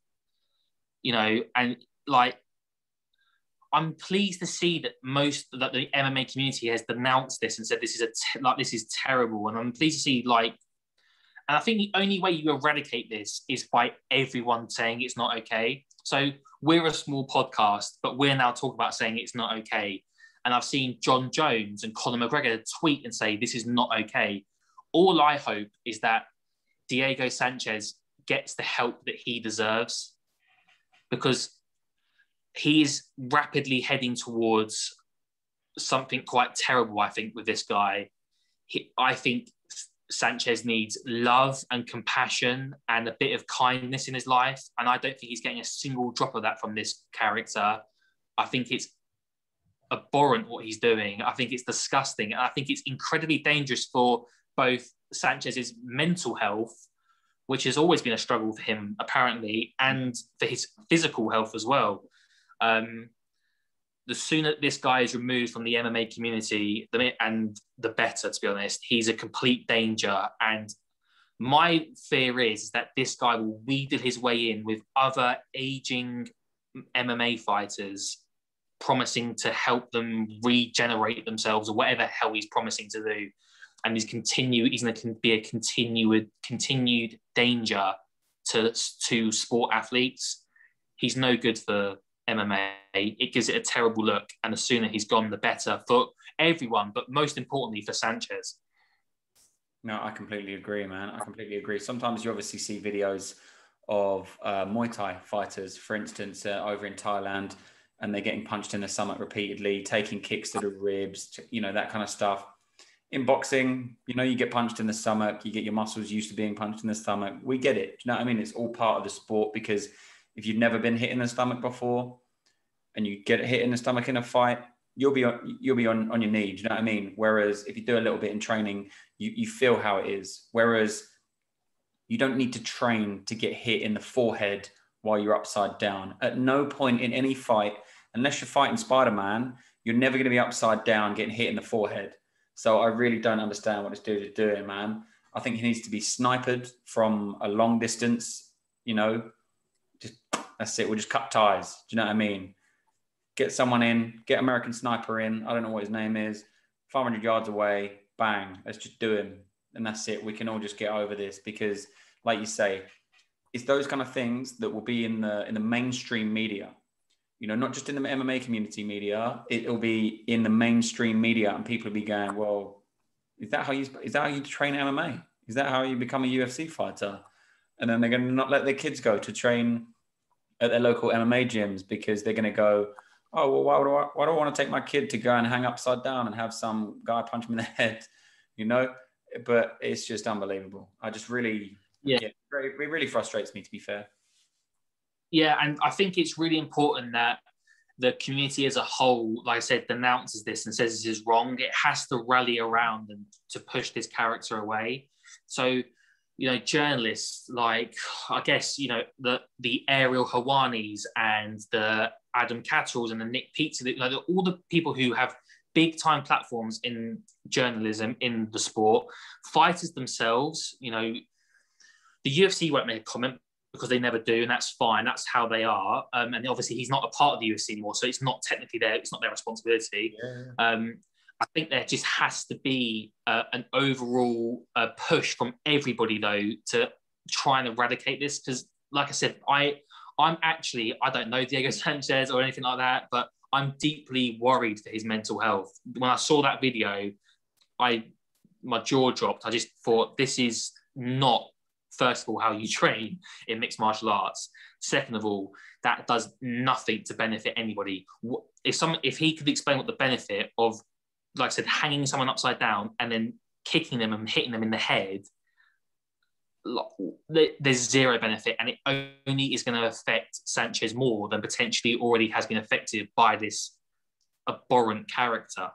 you know, and like, I'm pleased to see that that the MMA community has denounced this and said this is terrible. And I'm pleased to see and I think the only way you eradicate this is by everyone saying it's not okay. So we're a small podcast, but we're now talking about saying it's not okay. And I've seen John Jones and Conor McGregor tweet and say this is not okay. All I hope is that Diego Sanchez gets the help that he deserves, because he's rapidly heading towards something quite terrible, I think, with this guy. I think Sanchez needs love and compassion and a bit of kindness in his life. And I don't think he's getting a single drop of that from this character. I think it's abhorrent what he's doing. I think it's disgusting. And I think it's incredibly dangerous for both Sanchez's mental health, which has always been a struggle for him, apparently, and for his physical health as well. The sooner this guy is removed from the MMA community, the better, to be honest. He's a complete danger. And my fear is that this guy will wheedle his way in with other aging MMA fighters, promising to help them regenerate themselves or whatever hell he's promising to do. And he's going to be a continued danger to sport athletes. He's no good for MMA, it gives it a terrible look. And the sooner he's gone, the better for everyone, but most importantly for Sanchez. No, I completely agree, man. I completely agree. Sometimes you obviously see videos of Muay Thai fighters, for instance, over in Thailand, and they're getting punched in the stomach repeatedly, taking kicks to the ribs, that kind of stuff. In boxing, you get punched in the stomach, you get your muscles used to being punched in the stomach. We get it. Do you know what I mean? It's all part of the sport, because if you've never been hit in the stomach before and you get hit in the stomach in a fight, you'll be on your knee. Do you know what I mean? Whereas if you do a little bit in training, you feel how it is. Whereas you don't need to train to get hit in the forehead while you're upside down. At no point in any fight, unless you're fighting Spider-Man, you're never going to be upside down getting hit in the forehead. So I really don't understand what this dude is doing, man. I think he needs to be sniped from a long distance, just that's it. We'll just cut ties. Do you know what I mean? Get someone in, get American Sniper in. I don't know what his name is. 500 yards away, bang. Let's just do him. And that's it. We can all just get over this, because, like you say, it's those kind of things that will be in the mainstream media. Not just in the MMA community media. It'll be in the mainstream media, and people will be going, "Well, is that how you train MMA? Is that how you become a UFC fighter?" And then they're going to not let their kids go to train at their local MMA gyms, because they're going to go, "Oh, well, why do I want to take my kid to go and hang upside down and have some guy punch me in the head?" But it's just unbelievable. I just really, it really frustrates me, to be fair. Yeah, and I think it's really important that the community as a whole, like I said, denounces this and says this is wrong. It has to rally around and to push this character away. So, journalists like, I guess, the Ariel Hawanis and the Adam Catteralls and the Nick Pizza, all the people who have big time platforms in journalism, in the sport, fighters themselves, the UFC won't make a comment because they never do, and that's fine. That's how they are. And obviously he's not a part of the UFC anymore, so it's not technically it's not their responsibility. Yeah. I think there just has to be an overall push from everybody, though, to try and eradicate this. Because, like I said, I don't know Diego Sanchez or anything like that, but I'm deeply worried for his mental health. When I saw that video, my jaw dropped. I just thought, this is not, first of all, how you train in mixed martial arts. Second of all, that does nothing to benefit anybody. If he could explain what the benefit of, like I said, hanging someone upside down and then kicking them and hitting them in the head, there's zero benefit, and it only is going to affect Sanchez more than potentially already has been affected by this abhorrent character.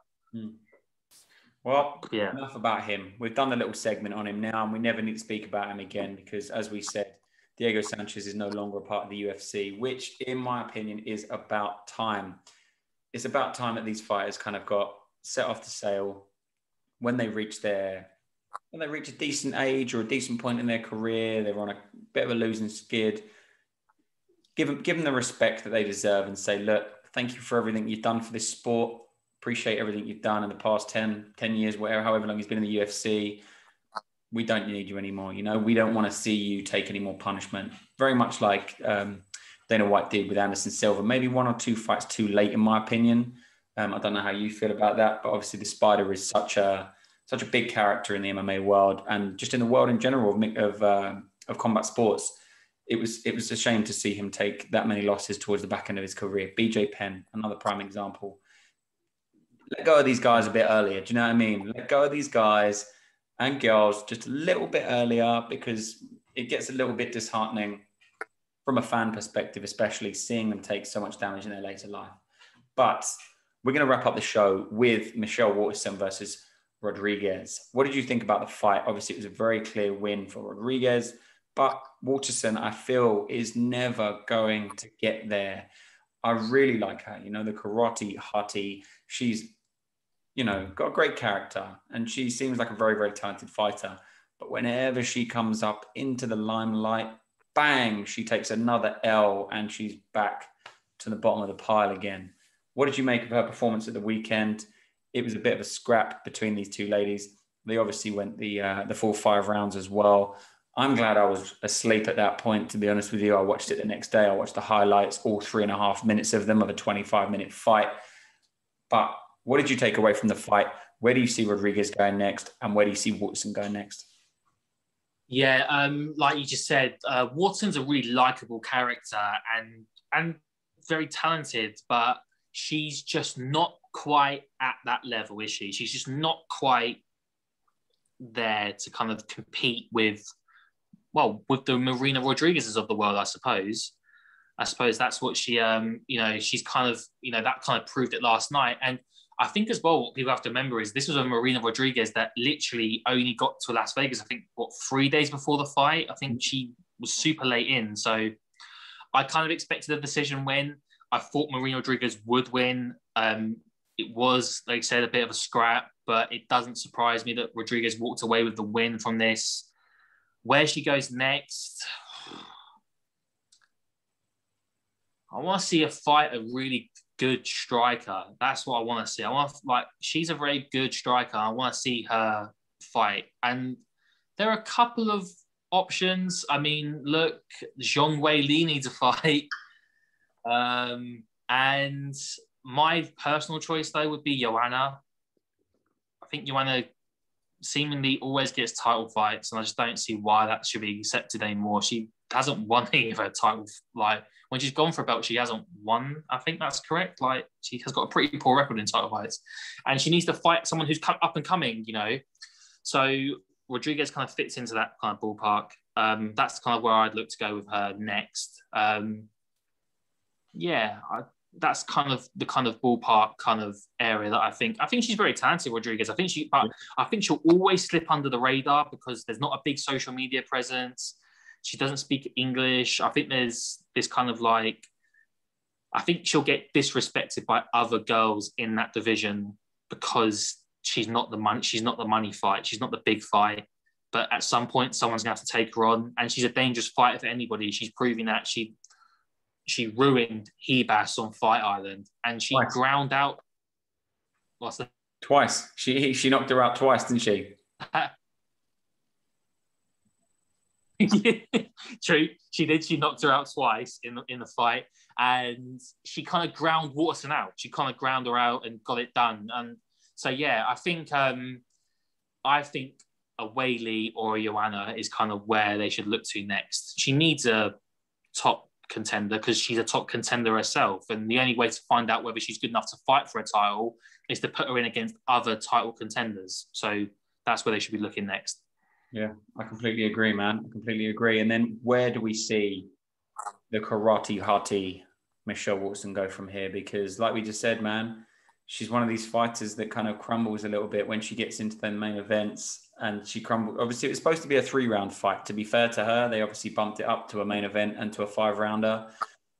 Well, enough about him. We've done a little segment on him now, and we never need to speak about him again, because, as we said, Diego Sanchez is no longer a part of the UFC, which, in my opinion, is about time. It's about time that these fighters kind of got set off the sail when they reach a decent age or a decent point in their career. They're on a bit of a losing skid. Give them the respect that they deserve and say, look, thank you for everything you've done for this sport. Appreciate everything you've done in the past 10 years, however long he's been in the UFC. We don't need you anymore. We don't want to see you take any more punishment. Very much like Dana White did with Anderson Silva. Maybe one or two fights too late, in my opinion. I don't know how you feel about that, but obviously the Spider is such a big character in the MMA world, and just in the world in general of combat sports. It was a shame to see him take that many losses towards the back end of his career. BJ Penn, another prime example. Let go of these guys a bit earlier. Do you know what I mean? Let go of these guys and girls just a little bit earlier, because it gets a little bit disheartening from a fan perspective, especially seeing them take so much damage in their later life. But we're going to wrap up the show with Michelle Waterson versus Rodriguez. What did you think about the fight? Obviously, it was a very clear win for Rodriguez, but Waterson, I feel, is never going to get there. I really like her, the karate hottie. She's, got a great character, and she seems like a very, very talented fighter. But whenever she comes up into the limelight, bang, she takes another L, and she's back to the bottom of the pile again. What did you make of her performance at the weekend? It was a bit of a scrap between these two ladies. They obviously went the full 5 rounds as well. I'm glad I was asleep at that point, to be honest with you. I watched it the next day. I watched the highlights, all 3.5 minutes of them, of a 25-minute fight. But what did you take away from the fight? Where do you see Rodriguez going next? And where do you see Waterson going next? Yeah, like you just said, Watson's a really likable character and very talented, but she's just not quite at that level, is she? She's just not quite there to kind of compete with the Marina Rodriguez's of the world, I suppose. I suppose that's what she, she's kind of, that kind of proved it last night. And I think as well, what people have to remember is this was a Marina Rodriguez that literally only got to Las Vegas, I think, 3 days before the fight? I think she was super late in. So I kind of expected a decision win. I thought Marina Rodriguez would win. It was, like I said, a bit of a scrap, but it doesn't surprise me that Rodriguez walked away with the win from this. Where she goes next, I want to see her fight a really good striker. That's what I want to see. She's a very good striker. I want to see her fight. And there are a couple of options. I mean, look, Zhang Weili needs a fight. And my personal choice, though, would be Joanna. I think Joanna seemingly always gets title fights, and I just don't see why that should be accepted anymore. She hasn't won any of her titles. Like, when she's gone for a belt, she hasn't won. I think that's correct. Like, she has got a pretty poor record in title fights, and she needs to fight someone who's up and coming, So Rodriguez kind of fits into that kind of ballpark. That's kind of where I'd look to go with her next. That's kind of the kind of ballpark kind of area that I think she's very talented, Rodriguez. I think she'll always slip under the radar because there's not a big social media presence. She doesn't speak English. I think there's this kind of I think she'll get disrespected by other girls in that division because she's not the money fight. She's not the big fight. But at some point, someone's going to have to take her on, and she's a dangerous fighter for anybody. She's proving that she ruined Hebas on Fight Island, and she ground out. What's that? Twice. She knocked her out twice, didn't she? True, she did. She knocked her out twice in the fight, and she kind of ground Waterson out. She kind of ground her out and got it done. And so, yeah, I think a Weili or a Joanna is kind of where they should look to next. She needs a top contender because she's a top contender herself, and the only way to find out whether she's good enough to fight for a title is to put her in against other title contenders. So that's where they should be looking next. Yeah, I completely agree, man. I completely agree. And then where do we see the karate hottie Michelle Waterson go from here? Because like we just said, man, she's one of these fighters that kind of crumbles a little bit when she gets into the main events, and she crumbled. Obviously, it was supposed to be a 3-round fight. To be fair to her, they obviously bumped it up to a main event and to a 5-rounder,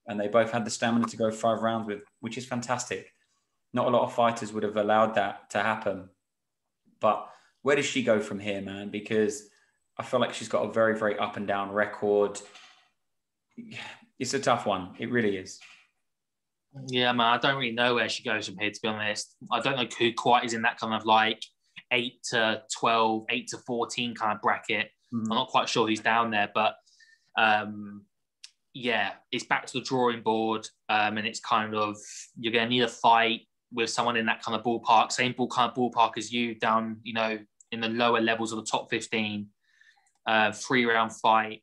and they both had the stamina to go 5 rounds with, which is fantastic. Not a lot of fighters would have allowed that to happen. But where does she go from here, man? Because I feel like she's got a very, very up and down record. It's a tough one. It really is. Yeah, man, I don't really know where she goes from here, to be honest. I don't know who quite is in that kind of 8 to 12, 8 to 14 kind of bracket. I'm not quite sure who's down there, but it's back to the drawing board, and it's kind of, you're going to need a fight with someone in that kind of ballpark, same kind of ballpark as you, down, in the lower levels of the top 15, 3-round fight,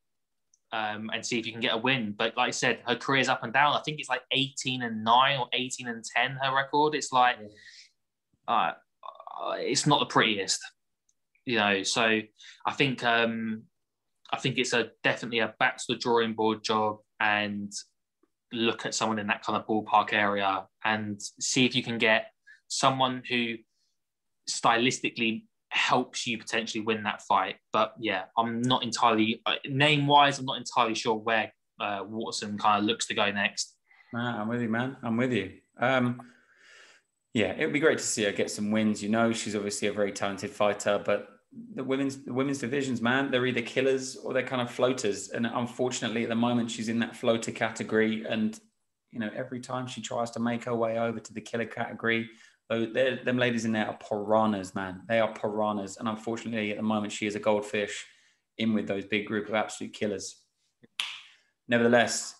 and see if you can get a win. But like I said, her career's up and down. I think it's 18-9 or 18-10, her record. It's it's not the prettiest, so I think it's definitely a back to the drawing board job, and look at someone in that kind of ballpark area and see if you can get someone who stylistically helps you potentially win that fight. But yeah, I'm not entirely, name-wise, I'm not entirely sure where Waterson kind of looks to go next. I'm with you, man. I'm with you. Yeah, it would be great to see her get some wins. She's obviously a very talented fighter, but the women's divisions, man, they're either killers or they're kind of floaters. And unfortunately, at the moment, she's in that floater category. And, every time she tries to make her way over to the killer category, them ladies in there are piranhas, man. They are piranhas. And unfortunately, at the moment, she is a goldfish in with those big group of absolute killers. Nevertheless,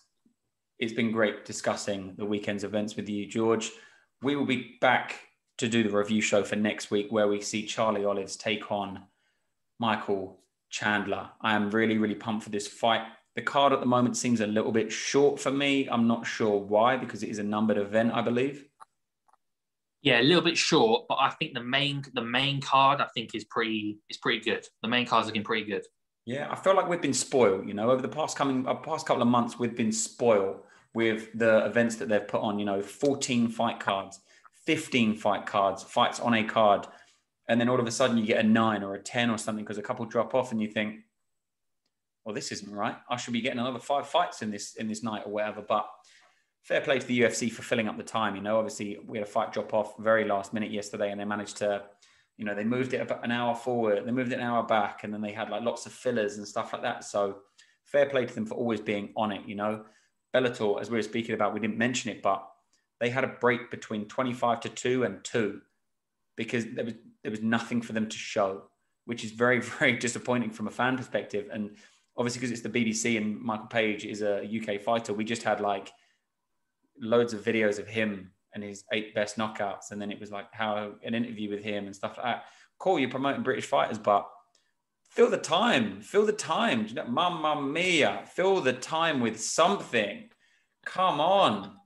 it's been great discussing the weekend's events with you, George. We will be back to do the review show for next week, where we see Charlie Olives take on Michael Chandler. I am really, really pumped for this fight. The card at the moment seems a little bit short for me. I'm not sure why, because it is a numbered event, I believe. Yeah, a little bit short, but I think the main card I think is pretty good. The main card's looking pretty good. Yeah, I feel like we've been spoiled, over the past couple of months, we've been spoiled with the events that they've put on, 14 fight cards, 15 fight cards, fights on a card. And then all of a sudden you get a 9 or a 10 or something because a couple drop off and you think, well, this isn't right. I should be getting another 5 fights in this night or whatever. But fair play to the UFC for filling up the time. Obviously we had a fight drop off very last minute yesterday, and they managed to, they moved it about an hour forward, they moved it an hour back, and then they had like lots of fillers and stuff like that. So fair play to them for always being on it. Bellator, as we were speaking about, we didn't mention it, but they had a break between 25 to 2 and 2 because there was nothing for them to show, which is very, very disappointing from a fan perspective. And obviously because it's the BBC and Michael Page is a UK fighter, we just had like loads of videos of him and his 8 best knockouts. And then it was like an interview with him and stuff like that. Cool, you're promoting British fighters, but fill the time. Mamma mia, fill the time with something. Come on.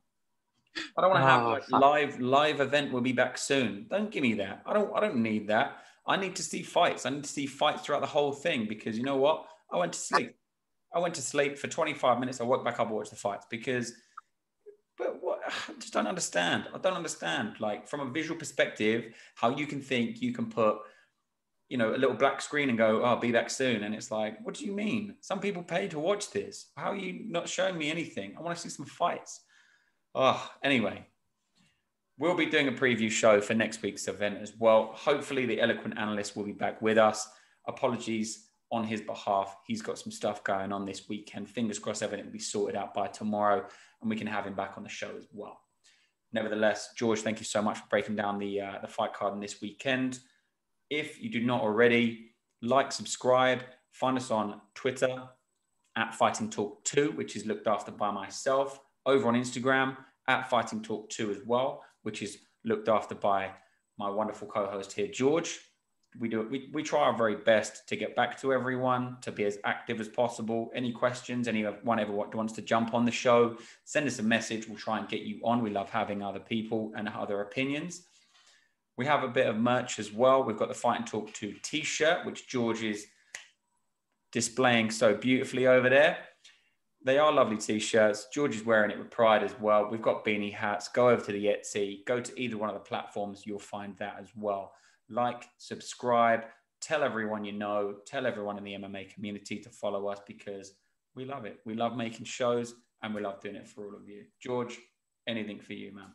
I don't want to have live event will be back soon. Don't give me that. I don't need that. I need to see fights. I need to see fights throughout the whole thing, because you know what? I went to sleep. For 25 minutes. I woke back up and watched the fights but what? I just don't understand. I don't understand. Like, from a visual perspective, how you can think you can put, a little black screen and go, oh, be back soon. And it's like, what do you mean? Some people pay to watch this. How are you not showing me anything? I want to see some fights. Oh, anyway, we'll be doing a preview show for next week's event as well. Hopefully the eloquent analyst will be back with us. Apologies on his behalf. He's got some stuff going on this weekend. Fingers crossed everything will be sorted out by tomorrow and we can have him back on the show as well. Nevertheless, George, thank you so much for breaking down the fight card on this weekend. If you do not already, like, subscribe, find us on Twitter at Fighting Talk 2, which is looked after by myself, over on Instagram at Fighting Talk 2 as well, which is looked after by my wonderful co-host here, George. We try our very best to get back to everyone, to be as active as possible. Any questions, anyone ever wants to jump on the show, send us a message. We'll try and get you on. We love having other people and other opinions. We have a bit of merch as well. We've got the Fighting Talk 2 t-shirt, which George is displaying so beautifully over there. They are lovely t-shirts. George is wearing it with pride as well. We've got beanie hats. Go over to the Etsy. Go to either one of the platforms. You'll find that as well. Like, subscribe, tell everyone you know, tell everyone in the MMA community to follow us, because we love it. We love making shows and we love doing it for all of you. George, anything for you, man?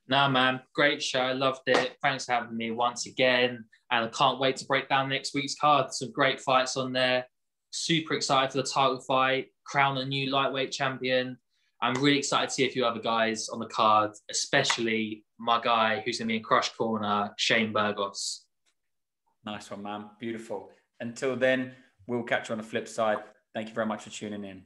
Nah, man, great show. Loved it. Thanks for having me once again. And I can't wait to break down next week's card. Some great fights on there. Super excited for the title fight, crown a new lightweight champion. I'm really excited to see a few other guys on the card, especially my guy who's going to be in Crush Corner, Shane Burgos. Nice one, man. Beautiful. Until then, we'll catch you on the flip side. Thank you very much for tuning in.